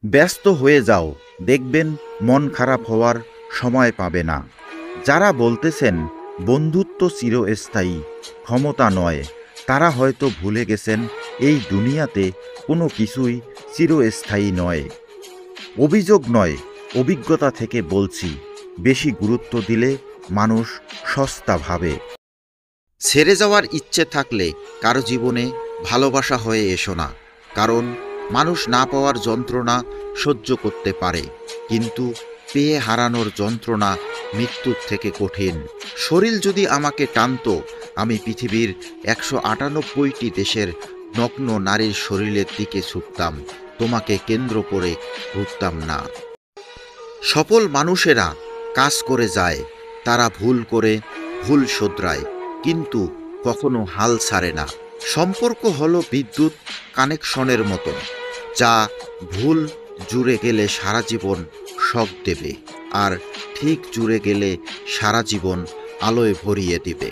ব্যস্ত হয়ে যাও, দেখবেন মন খারাপ হওয়ার সময় পাবে না। যারা বলতেছেন বন্ধুত্ব চিরস্থায়ী, ক্ষমতা নয়, তারা হয়তো ভুলে গেছেন এই দুনিয়াতে কোনো কিছুই চিরস্থায়ী নয়। অভিযোগ নয়, অভিজ্ঞতা থেকে বলছি, বেশি গুরুত্ব দিলে মানুষ সস্তা ভাবে। ছেড়ে যাওয়ার ইচ্ছে থাকলে কারো জীবনে ভালোবাসা হয়ে এসো না। কারণ মানুষ না পাওয়ার যন্ত্রণা সহ্য করতে পারে, কিন্তু পেয়ে হারানোর যন্ত্রণা মৃত্যুর থেকে কঠিন। শরীর যদি আমাকে টানতো, আমি পৃথিবীর 198টি দেশের নগ্ন নারীর শরীরের দিকে ছুটতাম, তোমাকে কেন্দ্র করে ঘুরতাম না। সফল মানুষেরা কাজ করে যায়, তারা ভুল করে ভুল শোধরায়, কিন্তু কখনো হাল ছাড়ে না। সম্পর্ক হলো বিদ্যুৎ কানেকশনের মতো, যা ভুল জুড়ে গেলে সারা জীবন শক দেবে, আর ঠিক জুড়ে গেলে সারা জীবন আলোয় ভরিয়ে দিবে।